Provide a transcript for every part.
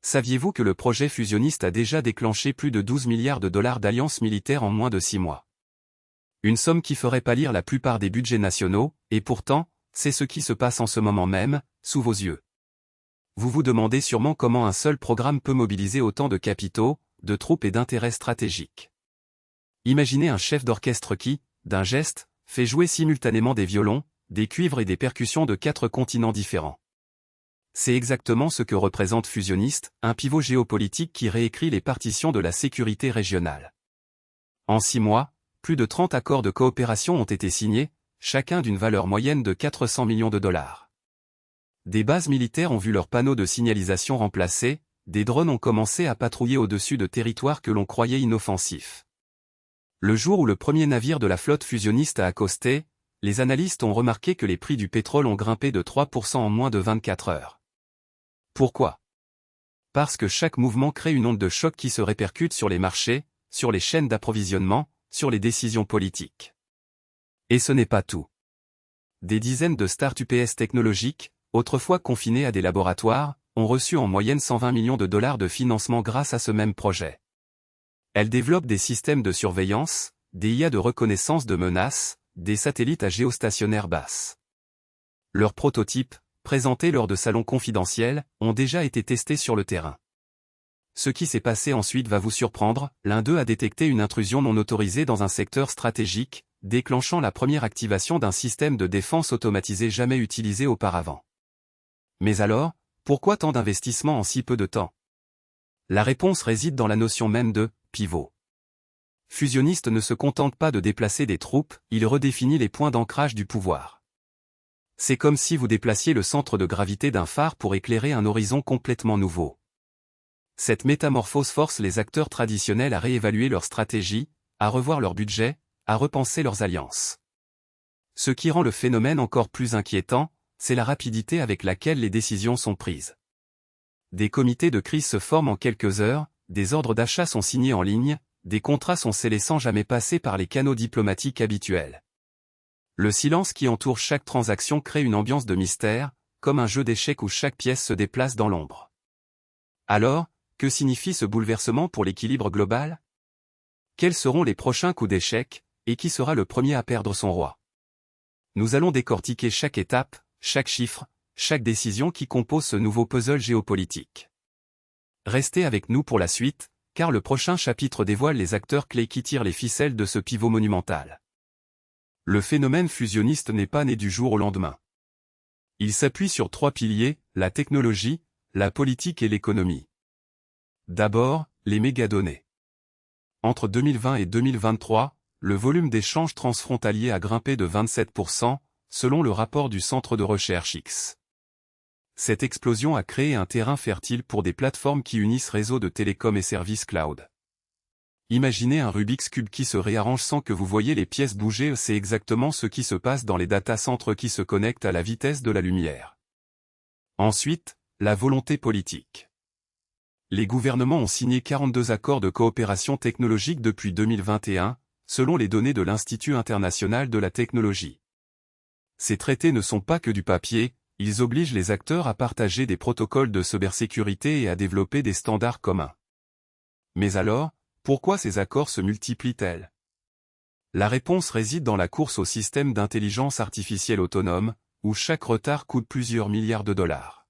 Saviez-vous que le projet fusionniste a déjà déclenché plus de 12 milliards de dollars d'alliances militaires en moins de 6 mois? Une somme qui ferait pâlir la plupart des budgets nationaux, et pourtant, c'est ce qui se passe en ce moment même, sous vos yeux. Vous vous demandez sûrement comment un seul programme peut mobiliser autant de capitaux, de troupes et d'intérêts stratégiques. Imaginez un chef d'orchestre qui, d'un geste, fait jouer simultanément des violons, des cuivres et des percussions de 4 continents différents. C'est exactement ce que représente Fusionniste, un pivot géopolitique qui réécrit les partitions de la sécurité régionale. En 6 mois, plus de 30 accords de coopération ont été signés, chacun d'une valeur moyenne de 400 millions de dollars. Des bases militaires ont vu leurs panneaux de signalisation remplacés, des drones ont commencé à patrouiller au-dessus de territoires que l'on croyait inoffensifs. Le jour où le premier navire de la flotte fusionniste a accosté, les analystes ont remarqué que les prix du pétrole ont grimpé de 3% en moins de 24 heures. Pourquoi? Parce que chaque mouvement crée une onde de choc qui se répercute sur les marchés, sur les chaînes d'approvisionnement, sur les décisions politiques. Et ce n'est pas tout. Des dizaines de start-ups technologiques, autrefois confinées à des laboratoires, ont reçu en moyenne 120 millions de dollars de financement grâce à ce même projet. Elles développent des systèmes de surveillance, des IA de reconnaissance de menaces, des satellites à géostationnaire basse. Leurs prototypes, présentés lors de salons confidentiels, ont déjà été testés sur le terrain. Ce qui s'est passé ensuite va vous surprendre, l'un d'eux a détecté une intrusion non autorisée dans un secteur stratégique, déclenchant la première activation d'un système de défense automatisé jamais utilisé auparavant. Mais alors, pourquoi tant d'investissements en si peu de temps? La réponse réside dans la notion même de « pivot ». Fusionniste ne se contente pas de déplacer des troupes, il redéfinit les points d'ancrage du pouvoir. C'est comme si vous déplaciez le centre de gravité d'un phare pour éclairer un horizon complètement nouveau. Cette métamorphose force les acteurs traditionnels à réévaluer leur stratégie, à revoir leur budget, à repenser leurs alliances. Ce qui rend le phénomène encore plus inquiétant, c'est la rapidité avec laquelle les décisions sont prises. Des comités de crise se forment en quelques heures, des ordres d'achat sont signés en ligne, des contrats sont scellés sans jamais passer par les canaux diplomatiques habituels. Le silence qui entoure chaque transaction crée une ambiance de mystère, comme un jeu d'échecs où chaque pièce se déplace dans l'ombre. Alors, que signifie ce bouleversement pour l'équilibre global? Quels seront les prochains coups d'échec, et qui sera le premier à perdre son roi? Nous allons décortiquer chaque étape, chaque chiffre, chaque décision qui compose ce nouveau puzzle géopolitique. Restez avec nous pour la suite, car le prochain chapitre dévoile les acteurs clés qui tirent les ficelles de ce pivot monumental. Le phénomène fusionniste n'est pas né du jour au lendemain. Il s'appuie sur 3 piliers, la technologie, la politique et l'économie. D'abord, les mégadonnées. Entre 2020 et 2023, le volume d'échanges transfrontaliers a grimpé de 27%, selon le rapport du Centre de recherche X. Cette explosion a créé un terrain fertile pour des plateformes qui unissent réseaux de télécom et services cloud. Imaginez un Rubik's Cube qui se réarrange sans que vous voyiez les pièces bouger, c'est exactement ce qui se passe dans les data centres qui se connectent à la vitesse de la lumière. Ensuite, la volonté politique. Les gouvernements ont signé 42 accords de coopération technologique depuis 2021, selon les données de l'Institut international de la technologie. Ces traités ne sont pas que du papier, ils obligent les acteurs à partager des protocoles de cybersécurité et à développer des standards communs. Mais alors, pourquoi ces accords se multiplient-ils? La réponse réside dans la course au système d'intelligence artificielle autonome, où chaque retard coûte plusieurs milliards de dollars.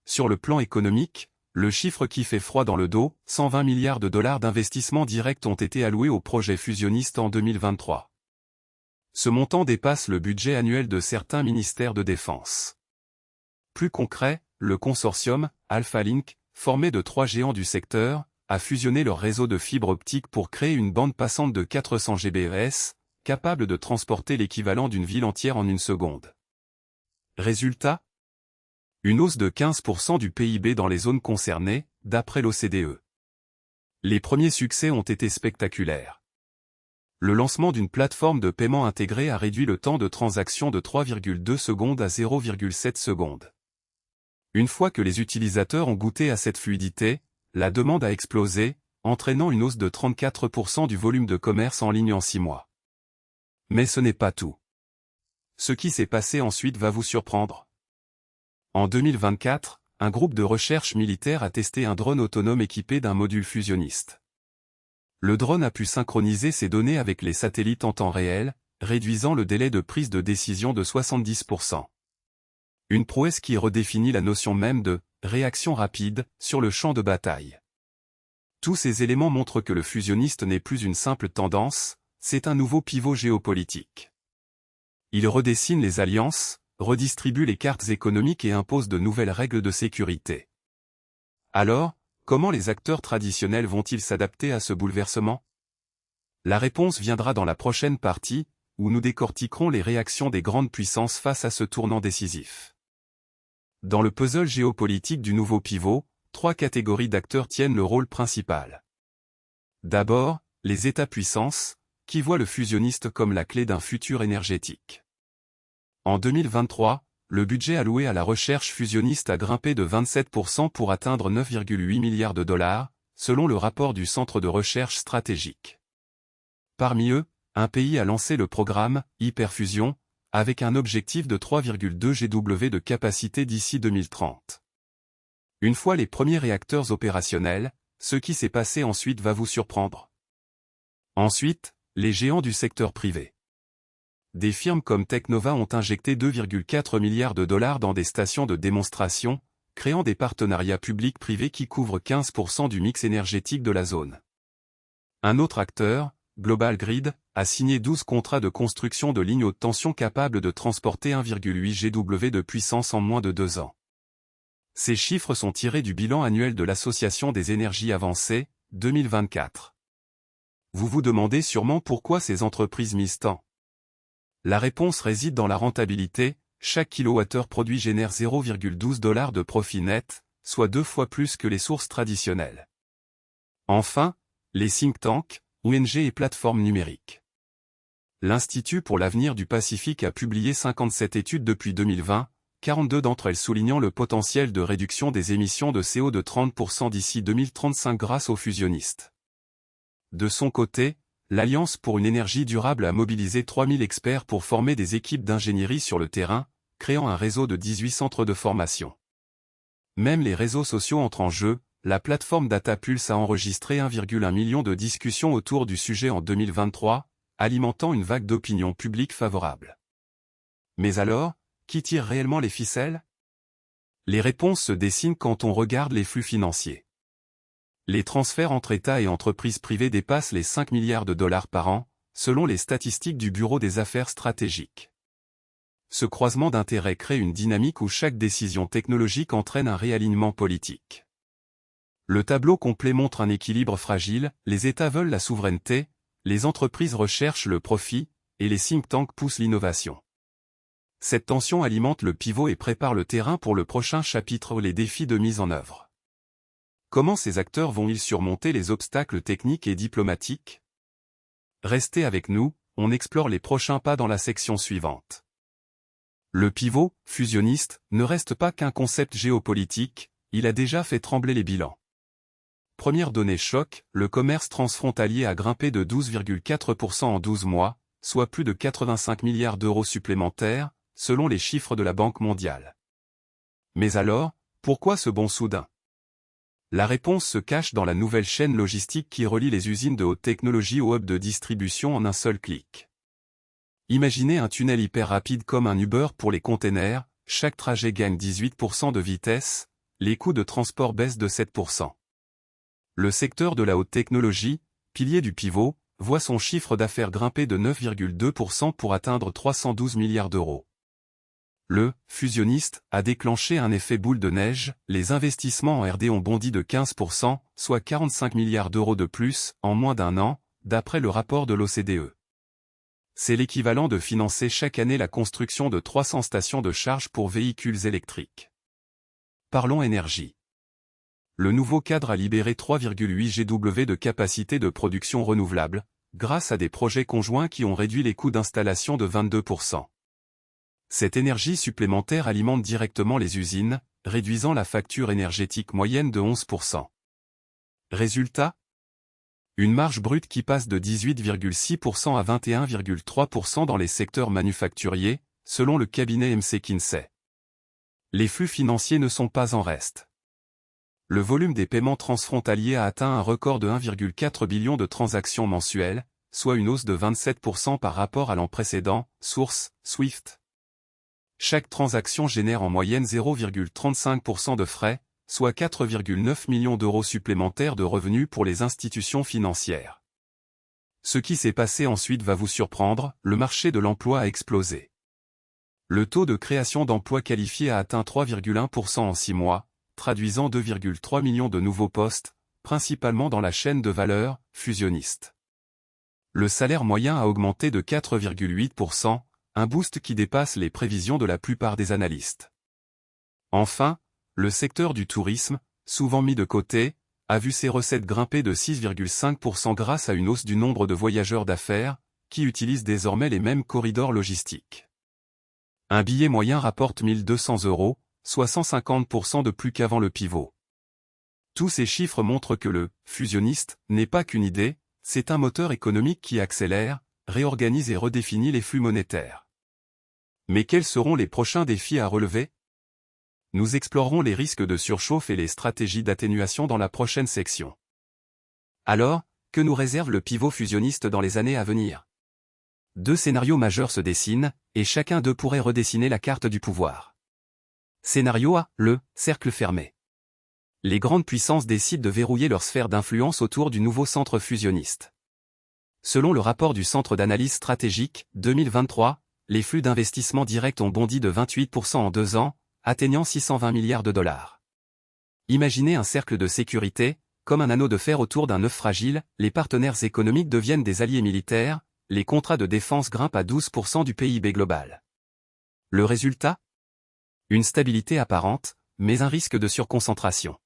Sur le plan économique, le chiffre qui fait froid dans le dos, 120 milliards de dollars d'investissements directs ont été alloués au projet fusionniste en 2023. Ce montant dépasse le budget annuel de certains ministères de défense. Plus concret, le consortium, AlphaLink, formé de 3 géants du secteur, a fusionné leur réseau de fibre optique pour créer une bande passante de 400 Gbps, capable de transporter l'équivalent d'une ville entière en une seconde. Résultat? Une hausse de 15% du PIB dans les zones concernées, d'après l'OCDE. Les premiers succès ont été spectaculaires. Le lancement d'une plateforme de paiement intégrée a réduit le temps de transaction de 3,2 secondes à 0,7 secondes. Une fois que les utilisateurs ont goûté à cette fluidité, la demande a explosé, entraînant une hausse de 34% du volume de commerce en ligne en 6 mois. Mais ce n'est pas tout. Ce qui s'est passé ensuite va vous surprendre. En 2024, un groupe de recherche militaire a testé un drone autonome équipé d'un module fusionniste. Le drone a pu synchroniser ses données avec les satellites en temps réel, réduisant le délai de prise de décision de 70%. Une prouesse qui redéfinit la notion même de « réaction rapide » sur le champ de bataille. Tous ces éléments montrent que le fusionniste n'est plus une simple tendance, c'est un nouveau pivot géopolitique. Il redessine les alliances, redistribue les cartes économiques et impose de nouvelles règles de sécurité. Alors, comment les acteurs traditionnels vont-ils s'adapter à ce bouleversement? La réponse viendra dans la prochaine partie, où nous décortiquerons les réactions des grandes puissances face à ce tournant décisif. Dans le puzzle géopolitique du nouveau pivot, 3 catégories d'acteurs tiennent le rôle principal. D'abord, les États-puissances, qui voient le fusionniste comme la clé d'un futur énergétique. En 2023, le budget alloué à la recherche fusionniste a grimpé de 27% pour atteindre 9,8 milliards de dollars, selon le rapport du Centre de recherche stratégique. Parmi eux, un pays a lancé le programme Hyperfusion, avec un objectif de 3,2 GW de capacité d'ici 2030. Une fois les premiers réacteurs opérationnels, ce qui s'est passé ensuite va vous surprendre. Ensuite, les géants du secteur privé. Des firmes comme Teknova ont injecté 2,4 milliards de dollars dans des stations de démonstration, créant des partenariats publics-privés qui couvrent 15% du mix énergétique de la zone. Un autre acteur, Global Grid, a signé 12 contrats de construction de lignes haute tension capables de transporter 1,8 GW de puissance en moins de 2 ans. Ces chiffres sont tirés du bilan annuel de l'Association des énergies avancées, 2024. Vous vous demandez sûrement pourquoi ces entreprises misent tant. La réponse réside dans la rentabilité, chaque kilowattheure produit génère 0,12 $ de profit net, soit 2 fois plus que les sources traditionnelles. Enfin, les think tanks, ONG et plateformes numériques. L'Institut pour l'avenir du Pacifique a publié 57 études depuis 2020, 42 d'entre elles soulignant le potentiel de réduction des émissions de CO de 30% d'ici 2035 grâce aux fusionnistes. De son côté, l'Alliance pour une énergie durable a mobilisé 3000 experts pour former des équipes d'ingénierie sur le terrain, créant un réseau de 18 centres de formation. Même les réseaux sociaux entrent en jeu. La plateforme DataPulse a enregistré 1,1 million de discussions autour du sujet en 2023, alimentant une vague d'opinion publique favorable. Mais alors, qui tire réellement les ficelles? Les réponses se dessinent quand on regarde les flux financiers. Les transferts entre États et entreprises privées dépassent les 5 milliards de dollars par an, selon les statistiques du Bureau des affaires stratégiques. Ce croisement d'intérêts crée une dynamique où chaque décision technologique entraîne un réalignement politique. Le tableau complet montre un équilibre fragile, les États veulent la souveraineté, les entreprises recherchent le profit, et les think tanks poussent l'innovation. Cette tension alimente le pivot et prépare le terrain pour le prochain chapitre, les défis de mise en œuvre. Comment ces acteurs vont-ils surmonter les obstacles techniques et diplomatiques? Restez avec nous, on explore les prochains pas dans la section suivante. Le pivot, fusionniste, ne reste pas qu'un concept géopolitique, il a déjà fait trembler les bilans. Première donnée choc, le commerce transfrontalier a grimpé de 12,4% en 12 mois, soit plus de 85 milliards d'euros supplémentaires, selon les chiffres de la Banque mondiale. Mais alors, pourquoi ce bond soudain? La réponse se cache dans la nouvelle chaîne logistique qui relie les usines de haute technologie au hub de distribution en un seul clic. Imaginez un tunnel hyper rapide comme un Uber pour les containers, chaque trajet gagne 18% de vitesse, les coûts de transport baissent de 7%. Le secteur de la haute technologie, pilier du pivot, voit son chiffre d'affaires grimper de 9,2% pour atteindre 312 milliards d'euros. Le fusionniste a déclenché un effet boule de neige, les investissements en R&D ont bondi de 15%, soit 45 milliards d'euros de plus, en moins d'un an, d'après le rapport de l'OCDE. C'est l'équivalent de financer chaque année la construction de 300 stations de charge pour véhicules électriques. Parlons énergie. Le nouveau cadre a libéré 3,8 GW de capacité de production renouvelable, grâce à des projets conjoints qui ont réduit les coûts d'installation de 22%. Cette énergie supplémentaire alimente directement les usines, réduisant la facture énergétique moyenne de 11%. Résultat ? Une marge brute qui passe de 18,6% à 21,3% dans les secteurs manufacturiers, selon le cabinet McKinsey. Les flux financiers ne sont pas en reste. Le volume des paiements transfrontaliers a atteint un record de 1,4 billion de transactions mensuelles, soit une hausse de 27% par rapport à l'an précédent, source, Swift. Chaque transaction génère en moyenne 0,35% de frais, soit 4,9 millions d'euros supplémentaires de revenus pour les institutions financières. Ce qui s'est passé ensuite va vous surprendre, le marché de l'emploi a explosé. Le taux de création d'emplois qualifiés a atteint 3,1% en 6 mois, traduisant 2,3 millions de nouveaux postes, principalement dans la chaîne de valeur, fusionniste. Le salaire moyen a augmenté de 4,8%, un boost qui dépasse les prévisions de la plupart des analystes. Enfin, le secteur du tourisme, souvent mis de côté, a vu ses recettes grimper de 6,5% grâce à une hausse du nombre de voyageurs d'affaires, qui utilisent désormais les mêmes corridors logistiques. Un billet moyen rapporte 1 200 €, soit 150% de plus qu'avant le pivot. Tous ces chiffres montrent que le « fusionniste » n'est pas qu'une idée, c'est un moteur économique qui accélère, réorganise et redéfinit les flux monétaires. Mais quels seront les prochains défis à relever? Nous explorerons les risques de surchauffe et les stratégies d'atténuation dans la prochaine section. Alors, que nous réserve le pivot fusionniste dans les années à venir? Deux scénarios majeurs se dessinent, et chacun d'eux pourrait redessiner la carte du pouvoir. Scénario A, le cercle fermé. Les grandes puissances décident de verrouiller leur sphère d'influence autour du nouveau centre fusionniste. Selon le rapport du Centre d'analyse stratégique, 2023, les flux d'investissement direct ont bondi de 28% en 2 ans, atteignant 620 milliards de dollars. Imaginez un cercle de sécurité, comme un anneau de fer autour d'un œuf fragile, les partenaires économiques deviennent des alliés militaires, les contrats de défense grimpent à 12% du PIB global. Le résultat? Une stabilité apparente, mais un risque de surconcentration.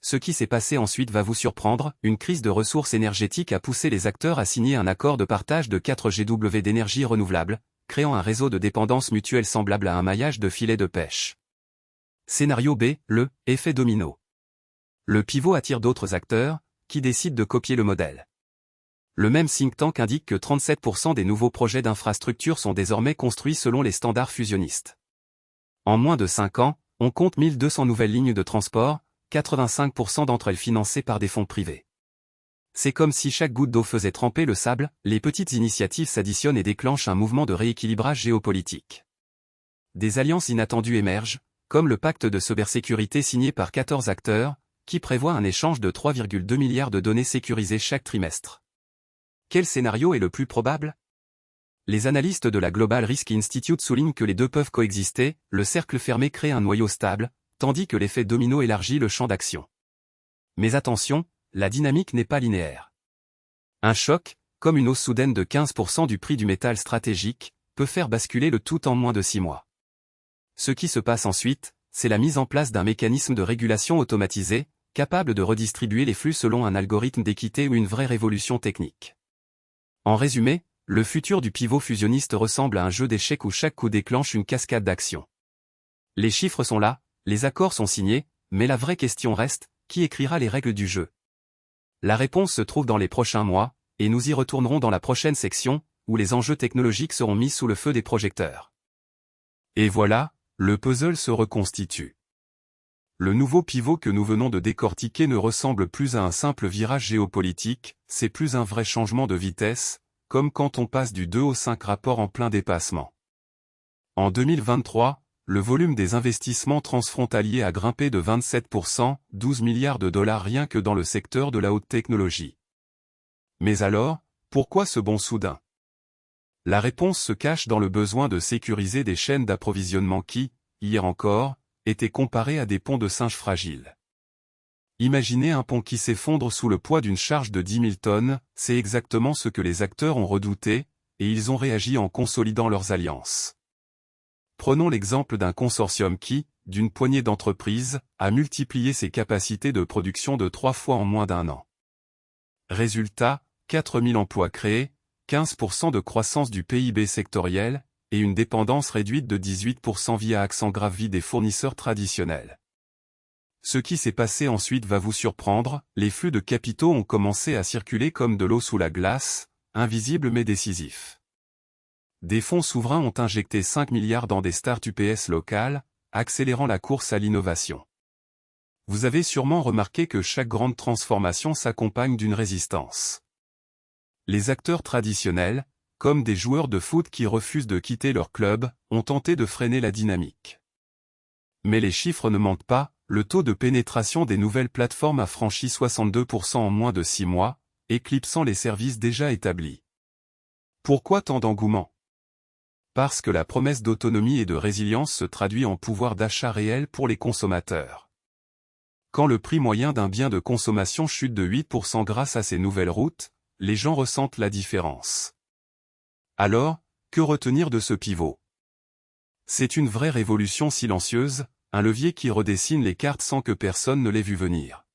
Ce qui s'est passé ensuite va vous surprendre, une crise de ressources énergétiques a poussé les acteurs à signer un accord de partage de 4 GW d'énergie renouvelable, créant un réseau de dépendance mutuelle semblable à un maillage de filets de pêche. Scénario B, le effet domino. Le pivot attire d'autres acteurs, qui décident de copier le modèle. Le même think tank indique que 37% des nouveaux projets d'infrastructure sont désormais construits selon les standards fusionnistes. En moins de 5 ans, on compte 1200 nouvelles lignes de transport, 85% d'entre elles financées par des fonds privés. C'est comme si chaque goutte d'eau faisait tremper le sable, les petites initiatives s'additionnent et déclenchent un mouvement de rééquilibrage géopolitique. Des alliances inattendues émergent, comme le pacte de cybersécurité signé par 14 acteurs, qui prévoit un échange de 3,2 milliards de données sécurisées chaque trimestre. Quel scénario est le plus probable? Les analystes de la Global Risk Institute soulignent que les deux peuvent coexister, le cercle fermé crée un noyau stable, tandis que l'effet domino élargit le champ d'action. Mais attention, la dynamique n'est pas linéaire. Un choc, comme une hausse soudaine de 15% du prix du métal stratégique, peut faire basculer le tout en moins de 6 mois. Ce qui se passe ensuite, c'est la mise en place d'un mécanisme de régulation automatisé, capable de redistribuer les flux selon un algorithme d'équité ou une vraie révolution technique. En résumé, le futur du pivot fusionniste ressemble à un jeu d'échecs où chaque coup déclenche une cascade d'actions. Les chiffres sont là, les accords sont signés, mais la vraie question reste, qui écrira les règles du jeu? La réponse se trouve dans les prochains mois, et nous y retournerons dans la prochaine section, où les enjeux technologiques seront mis sous le feu des projecteurs. Et voilà, le puzzle se reconstitue. Le nouveau pivot que nous venons de décortiquer ne ressemble plus à un simple virage géopolitique, c'est plus un vrai changement de vitesse, comme quand on passe du 2 au 5 rapport en plein dépassement. En 2023, le volume des investissements transfrontaliers a grimpé de 27%, 12 milliards de dollars rien que dans le secteur de la haute technologie. Mais alors, pourquoi ce bond soudain? La réponse se cache dans le besoin de sécuriser des chaînes d'approvisionnement qui, hier encore, étaient comparées à des ponts de singes fragiles. Imaginez un pont qui s'effondre sous le poids d'une charge de 10 000 tonnes, c'est exactement ce que les acteurs ont redouté, et ils ont réagi en consolidant leurs alliances. Prenons l'exemple d'un consortium qui, d'une poignée d'entreprises, a multiplié ses capacités de production de 3 fois en moins d'1 an. Résultat, 4 000 emplois créés, 15% de croissance du PIB sectoriel, et une dépendance réduite de 18% via accent grave des fournisseurs traditionnels. Ce qui s'est passé ensuite va vous surprendre, les flux de capitaux ont commencé à circuler comme de l'eau sous la glace, invisible mais décisif. Des fonds souverains ont injecté 5 milliards dans des start-UPS locales, accélérant la course à l'innovation. Vous avez sûrement remarqué que chaque grande transformation s'accompagne d'une résistance. Les acteurs traditionnels, comme des joueurs de foot qui refusent de quitter leur club, ont tenté de freiner la dynamique. Mais les chiffres ne mentent pas, le taux de pénétration des nouvelles plateformes a franchi 62% en moins de 6 mois, éclipsant les services déjà établis. Pourquoi tant d'engouement? Parce que la promesse d'autonomie et de résilience se traduit en pouvoir d'achat réel pour les consommateurs. Quand le prix moyen d'un bien de consommation chute de 8% grâce à ces nouvelles routes, les gens ressentent la différence. Alors, que retenir de ce pivot? C'est une vraie révolution silencieuse, un levier qui redessine les cartes sans que personne ne l'ait vu venir.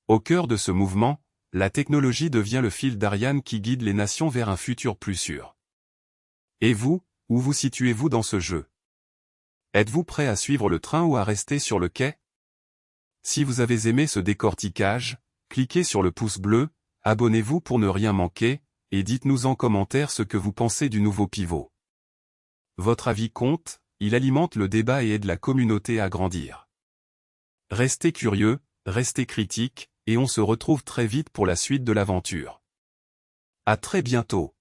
Au cœur de ce mouvement, la technologie devient le fil d'Ariane qui guide les nations vers un futur plus sûr. Et vous, où vous situez-vous dans ce jeu? Êtes-vous prêt à suivre le train ou à rester sur le quai? Si vous avez aimé ce décortiquage, cliquez sur le pouce bleu, abonnez-vous pour ne rien manquer, et dites-nous en commentaire ce que vous pensez du nouveau pivot. Votre avis compte, il alimente le débat et aide la communauté à grandir. Restez curieux, restez critiques, et on se retrouve très vite pour la suite de l'aventure. À très bientôt.